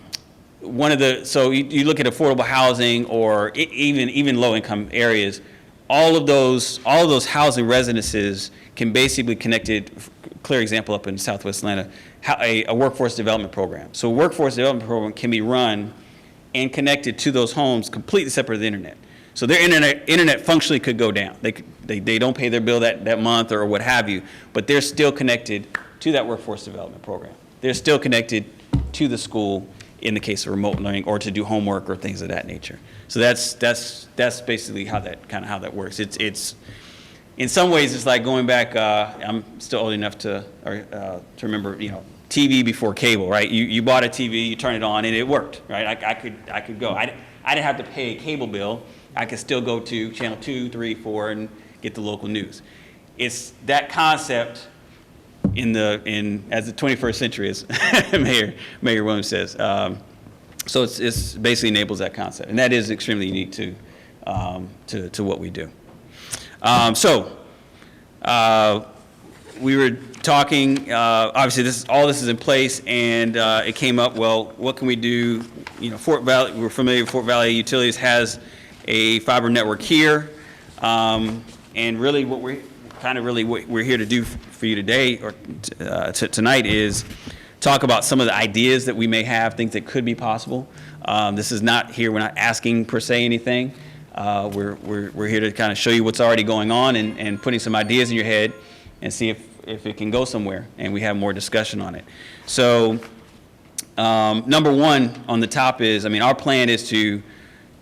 Speaker 9: look at affordable housing or even low-income areas. All of those housing residences can basically be connected. Clear example up in Southwest Atlanta, a workforce development program. So a workforce development program can be run and connected to those homes completely separate from the internet. So their internet functionally could go down. They don't pay their bill that month or what have you, but they're still connected to that workforce development program. They're still connected to the school in the case of remote learning or to do homework or things of that nature. So that's basically how that works. It's in some ways it's like going back. I'm still old enough to remember, TV before cable, right? You bought a TV, you turn it on, and it worked, right? I could go. I didn't have to pay a cable bill. I could still go to channel 2, 3, 4 and get the local news. It's that concept as the 21st century, as Mayor Williams says. So it's basically enables that concept, and that is extremely unique to what we do. we were talking, obviously all this is in place, and it came up, well, what can we do? You know, Fort Valley, we're familiar with Fort Valley Utilities has a fiber network here, and really what we're here to do for you today, or tonight, is talk about some of the ideas that we may have, things that could be possible. This is not here, we're not asking per se anything. We're here to kind of show you what's already going on and putting some ideas in your head and see if it can go somewhere, and we have more discussion on it. So number one on the top is, I mean, our plan is to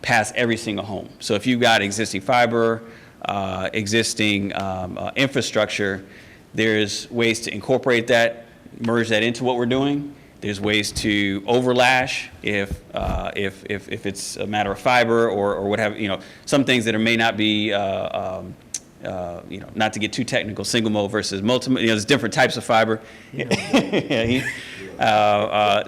Speaker 9: pass every single home. So if you've got existing fiber, existing infrastructure, there's ways to incorporate that, merge that into what we're doing. There's ways to overlash if it's a matter of fiber or what have you know, some things that may not be you know, not to get too technical, single mode versus multi, you know, there's different types of fiber.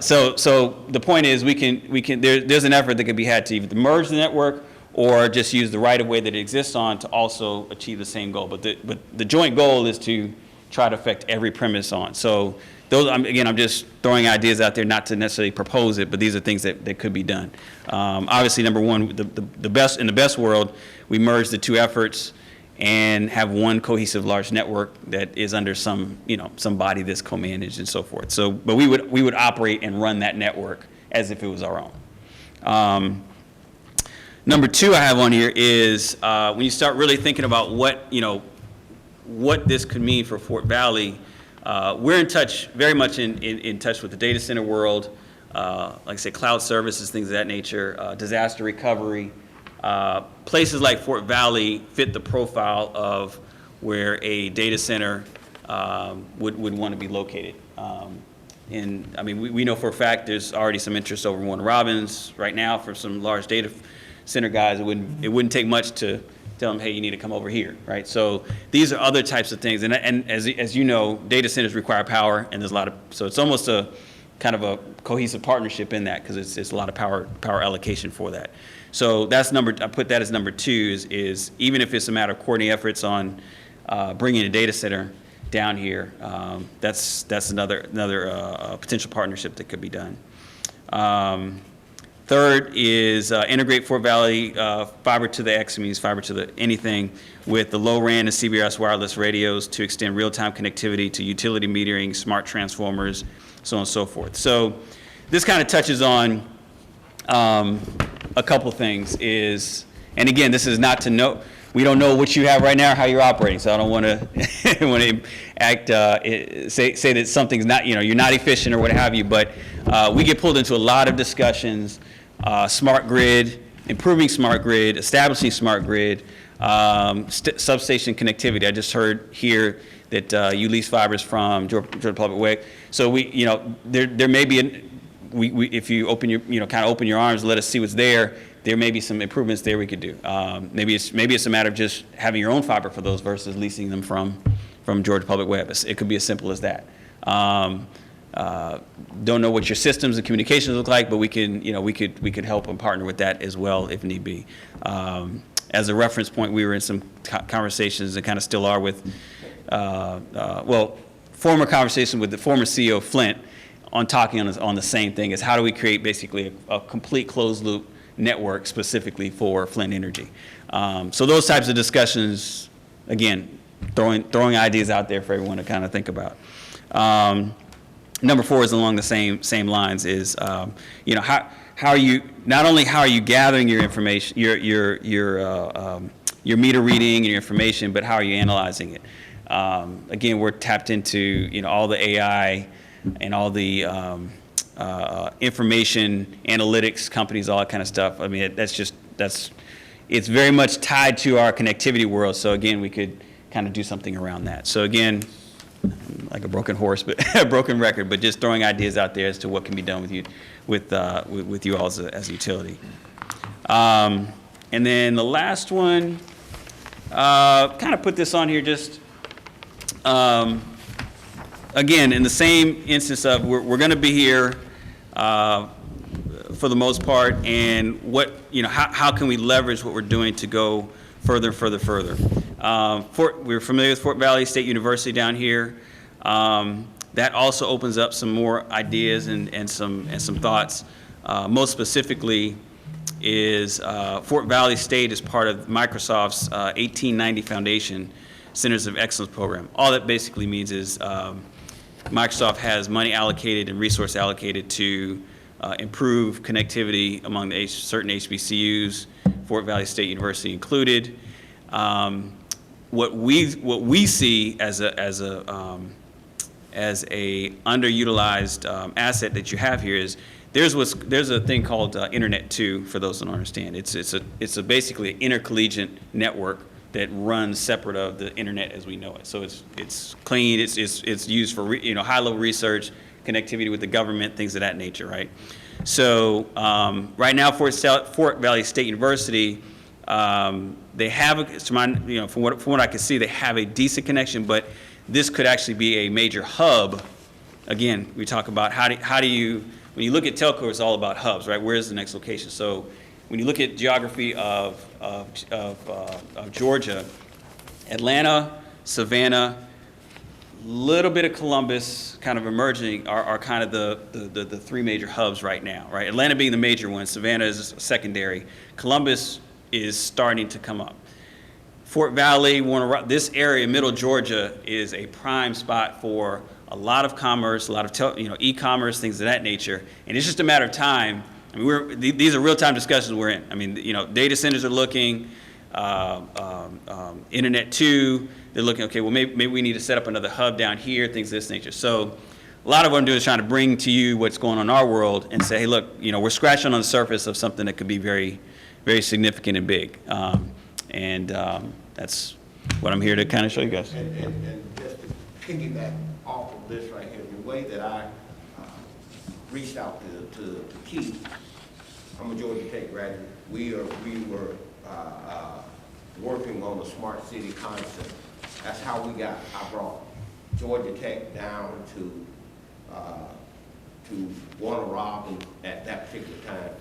Speaker 9: So the point is, there's an effort that can be had to either merge the network or just use the right of way that it exists on to also achieve the same goal. But the joint goal is to try to affect every premise on. So those, again, I'm just throwing ideas out there, not to necessarily propose it, but these are things that could be done. Obviously, number one, the best in the best world, we merge the two efforts and have one cohesive large network that is under some, you know, some body that's co-managed and so forth. So, but we would operate and run that network as if it was our own. Number two I have on here is when you start really thinking about what this could mean for Fort Valley. We're in touch, very much in touch with the data center world, like I said, cloud services, things of that nature, disaster recovery. Places like Fort Valley fit the profile of where a data center would want to be located. And I mean, we know for a fact there's already some interest over in Warner Robins right now for some large data center guys. It wouldn't take much to tell them, hey, you need to come over here, right? So these are other types of things, and as you know, data centers require power, and there's a lot of, so it's almost a kind of a cohesive partnership in that, because it's a lot of power allocation for that. So that's I put that as number two, is even if it's a matter of coordinating efforts on bringing a data center down here, that's another potential partnership that could be done. Third is integrate Fort Valley fiber to the X, means fiber to the anything, with the low RAN and CBRS wireless radios to extend real-time connectivity to utility metering, smart transformers, so on and so forth. So this kind of touches on a couple things. And again, this is not to know, we don't know what you have right now or how you're operating, so I don't want to act say that something's not, you're not efficient or what have you. But we get pulled into a lot of discussions. Smart grid, improving smart grid, establishing smart grid, substation connectivity. I just heard here that you lease fibers from Georgia Public Way. So there may be if you open your, kind of open your arms, let us see what's there. There may be some improvements there we could do. Maybe it's a matter of just having your own fiber for those versus leasing them from Georgia Public Web. It could be as simple as that. Don't know what your systems and communications look like, but we could help and partner with that as well if need be. As a reference point, we were in some conversations, and kind of still are, with former conversation with the former CEO of Flint on talking on the same thing, is how do we create basically a complete closed loop network specifically for Flint Energy. So those types of discussions, again, throwing ideas out there for everyone to kind of think about. Number four is along the same lines, is how are you, not only how are you gathering your information, your meter reading and your information, but how are you analyzing it? Again, we're tapped into all the AI and all the information analytics companies, all that kind of stuff. I mean, it's very much tied to our connectivity world. So again, we could kind of do something around that. So again, like a broken horse, but a broken record, but just throwing ideas out there as to what can be done with you all as a utility. And then the last one, kind of put this on here just, again, in the same instance of we're going to be here for the most part, and how can we leverage what we're doing to go further. We're familiar with Fort Valley State University down here. That also opens up some more ideas and some thoughts. Most specifically is Fort Valley State is part of Microsoft's 1890 Foundation Centers of Excellence program. All that basically means is Microsoft has money allocated and resource allocated to improve connectivity among the certain HBCUs, Fort Valley State University included. What we see as a underutilized asset that you have here is there's a thing called Internet 2, for those who don't understand. It's basically an intercollegiate network that runs separate of the internet as we know it. So it's clean. It's used for high-level research, connectivity with the government, things of that nature, right? So right now, Fort Valley State University, they have, from what I can see, they have a decent connection, but this could actually be a major hub. Again, we talk about how do you, when you look at telco, it's all about hubs, right? Where's the next location? So when you look at geography of Georgia, Atlanta, Savannah, little bit of Columbus kind of emerging are kind of the three major hubs right now, right? Atlanta being the major one, Savannah is secondary. Columbus is starting to come up. Fort Valley, this area, middle Georgia, is a prime spot for a lot of commerce, a lot of e-commerce, things of that nature, and it's just a matter of time. I mean, these are real-time discussions we're in. I mean, data centers are looking, Internet 2, they're looking, okay, well, maybe we need to set up another hub down here, things of this nature. So a lot of what I'm doing is trying to bring to you what's going on in our world and say, hey, look, we're scratching on the surface of something that could be very, very significant and big. That's what I'm here to kind of show you guys.
Speaker 10: And just to piggyback off of this right here, the way that I reached out to Keith, I'm a Georgia Tech graduate. We were working on the smart city concept. That's how I brought Georgia Tech down to Warner Robins at that particular time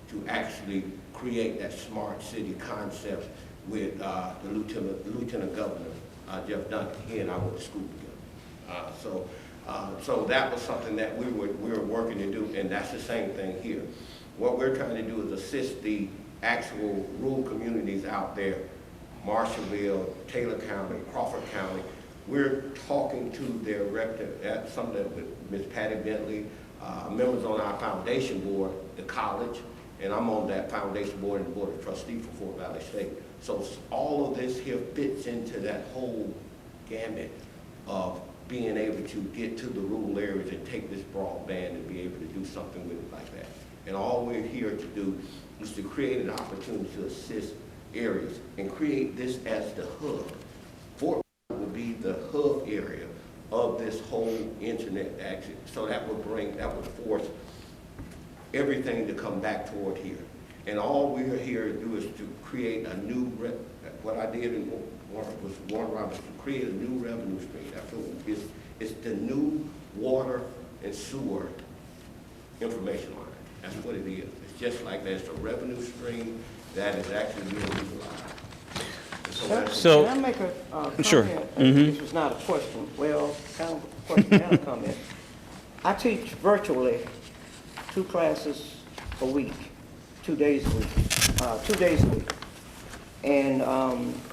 Speaker 10: to actually create that smart city concept with the Lieutenant Governor, Jeff Duncan. He and I went to school together. So that was something that we were working to do, and that's the same thing here. What we're trying to do is assist the actual rural communities out there, Marshallville, Taylor County, Crawford County. We're talking to their rep, something with Ms. Patty Bentley, members on our foundation board, the college, and I'm on that foundation board and the board of trustees for Fort Valley State. So all of this here fits into that whole gamut of being able to get to the rural areas and take this broadband and be able to do something with it like that. And all we're here to do is to create an opportunity to assist areas and create this as the hub. Fort Valley will be the hub area of this whole internet action. So that would force everything to come back toward here. And all we're here to do is to create a new, what I did in Warner Robins, to create a new revenue stream. It's the new water and sewer information line. That's what it is. It's just like that. It's a revenue stream that is actually being utilized.
Speaker 9: So
Speaker 3: can I make a comment?
Speaker 9: Sure.
Speaker 3: This was not a question. Well, kind of a question and a comment. I teach virtually 2 classes a week, 2 days a week. And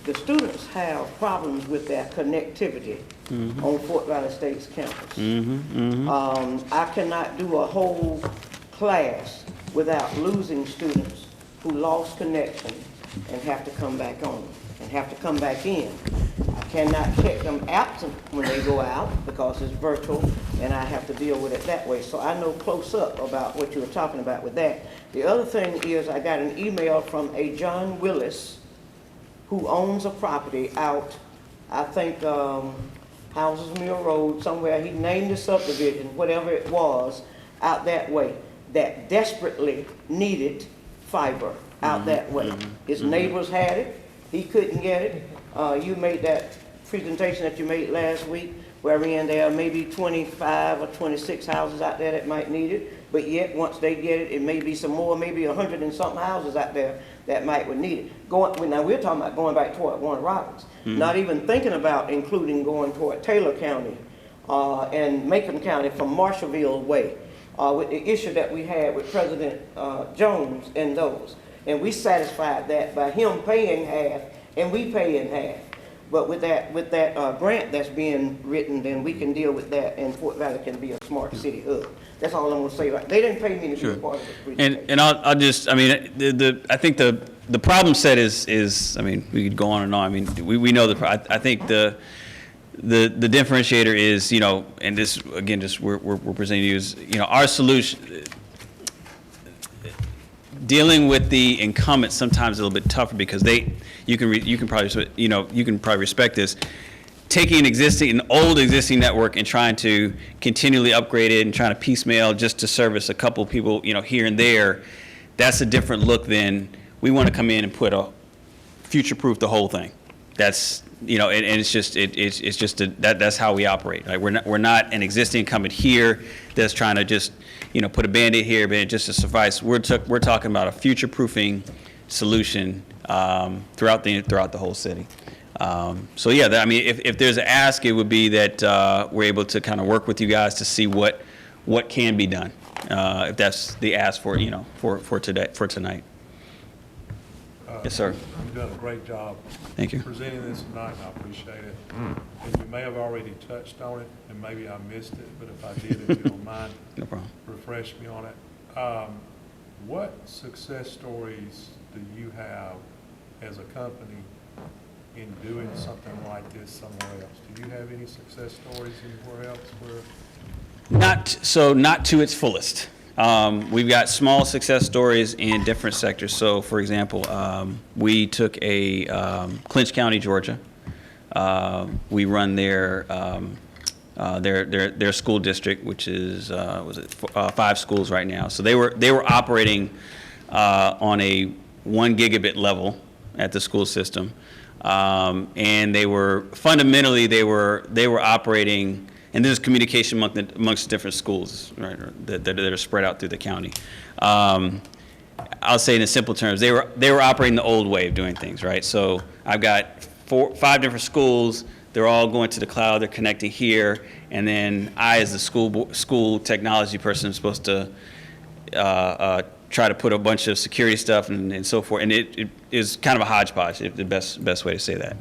Speaker 3: the students have problems with their connectivity on Fort Valley State's campus. I cannot do a whole class without losing students who lost connection and have to come back on and have to come back in. I cannot check them absent when they go out because it's virtual and I have to deal with it that way. So I know close up about what you were talking about with that. The other thing is I got an email from a John Willis who owns a property out, I think, Houses Mill Road, somewhere. He named the subdivision, whatever it was, out that way, that desperately needed fiber out that way. His neighbors had it. He couldn't get it. You made that presentation that you made last week, wherein there are maybe 25 or 26 houses out there that might need it, but yet once they get it, it may be some more, maybe 100 and something houses out there that might would need it. Now, we're talking about going back toward Warner Robins, not even thinking about including going toward Taylor County and Macon County from Marshallville way, with the issue that we had with President Jones and those. And we satisfied that by him paying half and we paying half. But with that grant that's being written, then we can deal with that, and Fort Valley can be a smart city hub. That's all I'm gonna say. Right? They didn't pay me to be part of the presentation.
Speaker 9: And I'll just, I mean, I think the problem set is, I mean, we could go on and on. I mean, we know I think the differentiator is, you know, and this, again, just we're presenting to you is, you know, our solution, dealing with the incumbents sometimes a little bit tougher because you can probably respect this. Taking an old existing network and trying to continually upgrade it and trying to piecemeal just to service a couple people, you know, here and there, that's a different look than we want to come in and put a future-proof the whole thing. That's, you know, and it's just that's how we operate. Like we're not an existing incumbent here that's trying to just, you know, put a Band-Aid here, but just to suffice. We're talking about a future-proofing solution throughout the whole city. So yeah, I mean, if there's an ask, it would be that we're able to kind of work with you guys to see what can be done. If that's the ask for, you know, for tonight. Yes, sir.
Speaker 8: You've done a great job.
Speaker 9: Thank you.
Speaker 8: Presenting this tonight, and I appreciate it. And you may have already touched on it, and maybe I missed it, but if I did, if you don't mind,
Speaker 9: No problem.
Speaker 8: refresh me on it. What success stories do you have as a company in doing something like this somewhere else? Do you have any success stories anywhere else where?
Speaker 9: Not to its fullest. We've got small success stories in different sectors. So, for example, we took Clinch County, Georgia. We run their school district, which is 5 schools right now. So they were operating on a 1 gigabit level at the school system, and they were fundamentally they were operating. And there's communication amongst different schools, right, that are spread out through the county. I'll say in simple terms, they were operating the old way of doing things, right? So I've got 5 different schools. They're all going to the cloud. They're connecting here, and then I, as the school technology person, am supposed to try to put a bunch of security stuff and so forth. And it is kind of a hodgepodge, the best way to say that.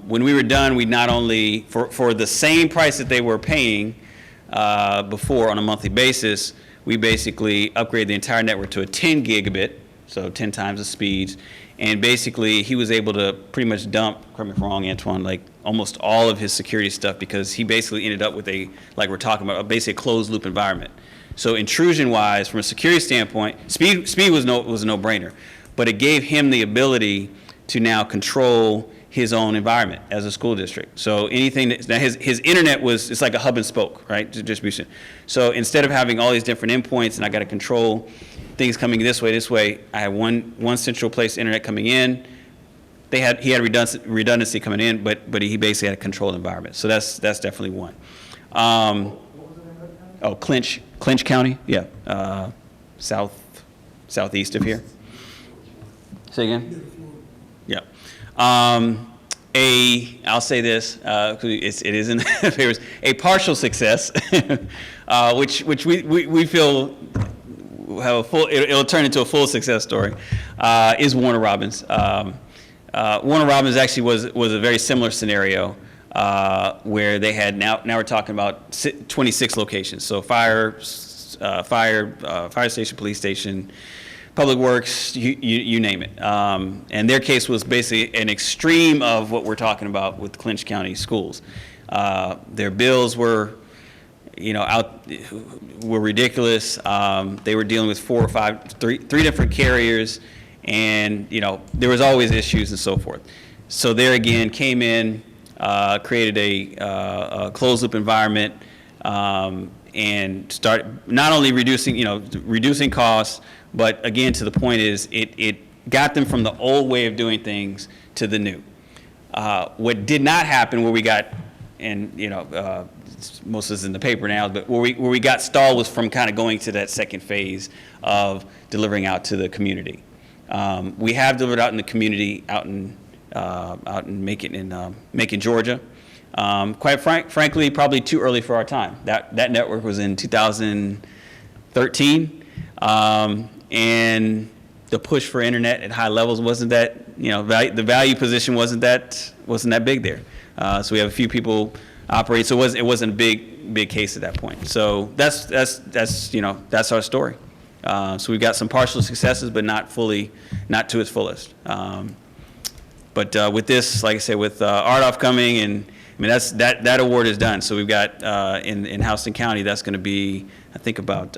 Speaker 9: When we were done, we not only, for the same price that they were paying before on a monthly basis, we basically upgraded the entire network to a 10 gigabit, so 10 times the speeds. And basically, he was able to pretty much dump, correct me if I'm wrong, Antoine, like almost all of his security stuff because he basically ended up with like we're talking about, basically a closed loop environment. So intrusion-wise, from a security standpoint, speed was a no-brainer. But it gave him the ability to now control his own environment as a school district. So anything now his internet it's like a hub and spoke, right, distribution. So instead of having all these different endpoints and I got to control things coming this way, I had one central place internet coming in. He had redundancy coming in, but he basically had a controlled environment. So that's definitely one. Clinch County, yeah, southeast of here. Say again? Yeah. I'll say this, it is in the favors, a partial success, which we feel have it'll turn into a full success story, is Warner Robins. Warner Robins actually was a very similar scenario, where they had, now we're talking about 26 locations. So fire station, police station, Public Works, you name it. And their case was basically an extreme of what we're talking about with Clinch County schools. Their bills were, were ridiculous. They were dealing with three different carriers, and there was always issues and so forth. So there again, came in, created a closed loop environment, and started not only reducing costs, but again, to the point is, it got them from the old way of doing things to the new. What did not happen, where we got, and most of this is in the paper now, but where we got stalled was from kind of going to that second phase of delivering out to the community. We have delivered out in the community, out in Macon, Georgia. Quite frankly, probably too early for our time. That network was in 2013, and the push for internet at high levels wasn't that, the value position wasn't that big there. So we have a few people operate. So it wasn't a big case at that point. So that's our story. So we've got some partial successes, but not to its fullest. But with this, like I said, with RDOF coming, and I mean that award is done. So we've got in Houston County, that's going to be, I think, about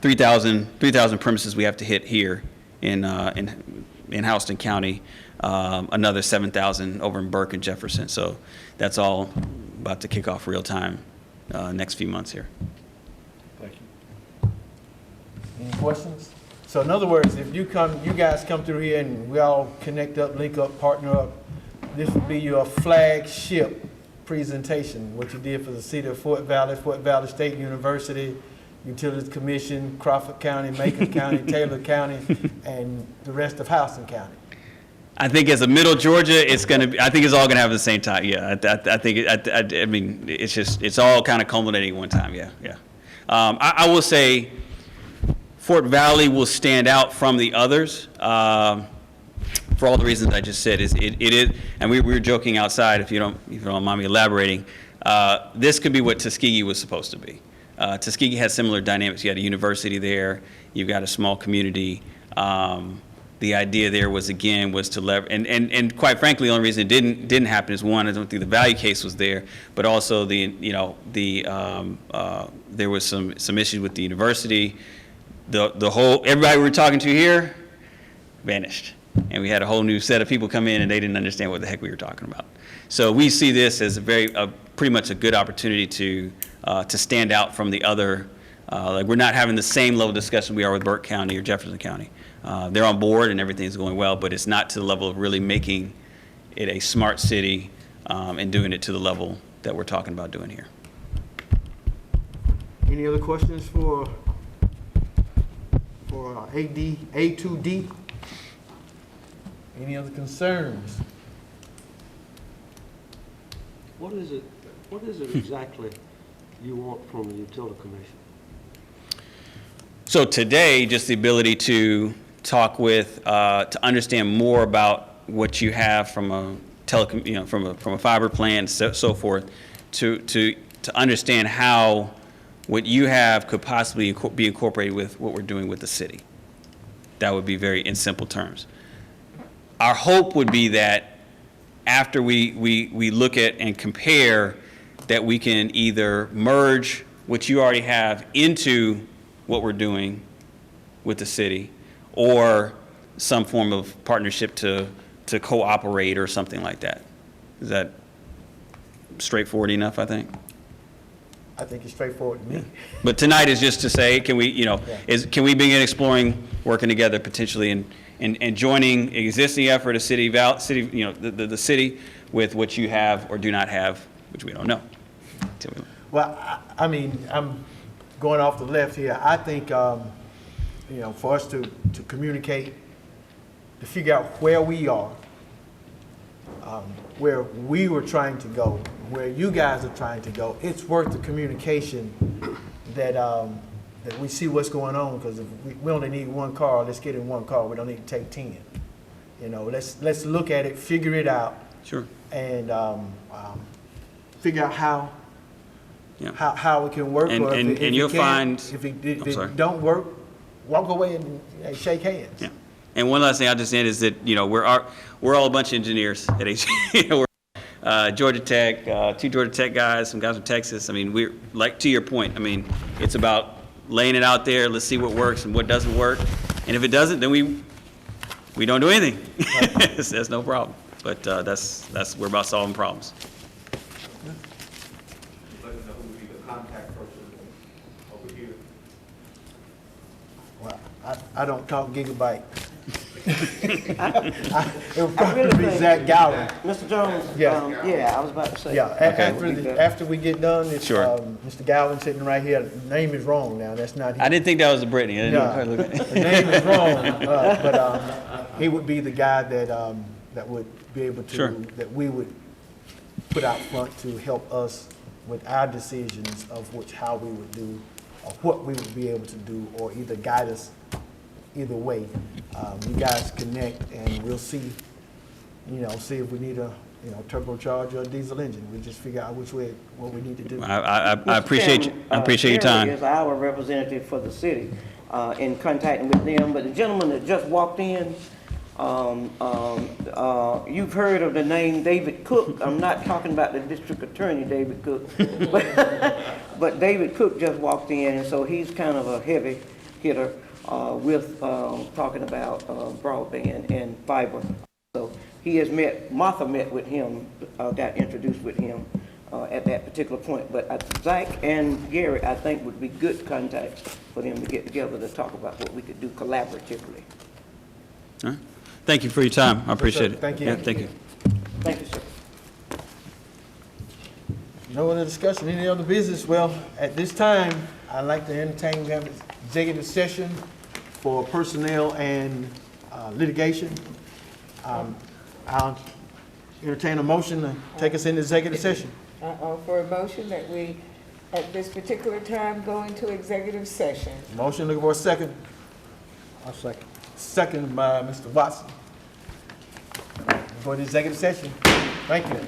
Speaker 9: 3,000 premises we have to hit here in Houston County. Another 7,000 over in Burke and Jefferson. So that's all about to kick off real time next few months here.
Speaker 1: Thank you. Any questions? So in other words, if you guys come through here and we all connect up, link up, partner up, this would be your flagship presentation, what you did for the city of Fort Valley State University, Utilities Commission, Crawford County, Macon County, Taylor County, and the rest of Houston County. I
Speaker 9: think as a middle Georgia, I think it's all gonna happen at the same time. Yeah, I think it's all kind of culminating at one time. Yeah. I will say Fort Valley will stand out from the others for all the reasons I just said. It is, and we were joking outside. If you don't mind me elaborating, this could be what Tuskegee was supposed to be. Tuskegee has similar dynamics. You had a university there. You've got a small community. The idea there was to leverage, and quite frankly, the only reason it didn't happen is, one, I don't think the value case was there, but also there was some issues with the university. Everybody we were talking to here vanished, and we had a whole new set of people come in, and they didn't understand what the heck we were talking about. So we see this as pretty much a good opportunity to stand out from the other. Like, we're not having the same level of discussion we are with Burke County or Jefferson County. They're on board and everything's going well, but it's not to the level of really making it a smart city and doing it to the level that we're talking about doing here.
Speaker 1: Any other questions for A2D? Any other concerns?
Speaker 4: What is it exactly you want from the Utility Commission?
Speaker 9: So today, just the ability to talk with, to understand more about what you have from a from a fiber plan, so forth, to understand how what you have could possibly be incorporated with what we're doing with the city. That would be very in simple terms. Our hope would be that after we look at and compare, that we can either merge what you already have into what we're doing with the city, or some form of partnership to cooperate or something like that. Is that straightforward enough, I think?
Speaker 1: I think it's straightforward to me.
Speaker 9: But tonight is just to say, can we begin exploring working together potentially and joining existing effort of the city with what you have or do not have, which we don't know.
Speaker 1: Well, I mean, I'm going off the left here. I think, for us to communicate, to figure out where we are, where we were trying to go, where you guys are trying to go, it's worth the communication that we see what's going on, because if we only need one car, let's get in one car. We don't need to take 10. Let's look at it, figure it out.
Speaker 9: Sure.
Speaker 1: And figure out how it can work.
Speaker 9: And you'll find,
Speaker 1: if it don't work, walk away and shake hands.
Speaker 9: Yeah. And one last thing I'll just add is that, we're all a bunch of engineers at HC. Georgia Tech, 2 Georgia Tech guys, some guys from Texas. I mean, we're, like, to your point, I mean, it's about laying it out there. Let's see what works and what doesn't work. And if it doesn't, then we don't do anything. That's no problem. But we're about solving problems.
Speaker 10: Let us know who would be the contact person over here.
Speaker 1: Well, I don't talk gigabyte. It would
Speaker 3: I really
Speaker 1: probably be
Speaker 3: think-
Speaker 1: Zach Gowan.
Speaker 3: Mr. Jones?
Speaker 1: Yeah.
Speaker 3: Yeah, I was about to say.
Speaker 1: Yeah,
Speaker 9: Okay.
Speaker 1: after we get done, it's,
Speaker 9: Sure.
Speaker 1: Mr. Gowan sitting right here, the name is wrong now, that's not him.
Speaker 9: I didn't think that was a Brittany. I didn't
Speaker 1: Yeah,
Speaker 9: quite look at it.
Speaker 1: the name is wrong, but he would be the guy that would be able
Speaker 9: Sure.
Speaker 1: to, that we would put out front to help us with our decisions of how we would do, or what we would be able to do, or either guide us either way. You guys connect and we'll see, see if we need a, turbocharger or a diesel engine. We just figure out which way, what we need to do.
Speaker 9: I
Speaker 3: Mr.
Speaker 9: appreciate you.
Speaker 3: Chairman,
Speaker 9: I appreciate your
Speaker 3: Gary
Speaker 9: time.
Speaker 3: is our representative for the city in contacting with them, but the gentleman that just walked in, you've heard of the name David Cook. I'm not talking about the district attorney, David Cook, but David Cook just walked in, and so he's kind of a heavy hitter with talking about broadband and fiber. So he has Martha met with him, got introduced with him at that particular point. But Zach and Gary, I think, would be good contacts for them to get together to talk about what we could do collaboratively.
Speaker 9: All right. Thank you for your time. I appreciate it.
Speaker 1: Thank you.
Speaker 9: Yeah, thank you.
Speaker 3: Thank you, sir.
Speaker 1: No other discussion, any other business? Well, at this time, I'd like to entertain, we have an executive session for personnel and litigation. I'll entertain a motion to take us into executive session.
Speaker 2: I offer a motion that we, at this particular time, go into executive session.
Speaker 1: Motion, looking for a second.
Speaker 6: I'll second.
Speaker 1: Second by Mr. Watson. For the executive session. Thank you.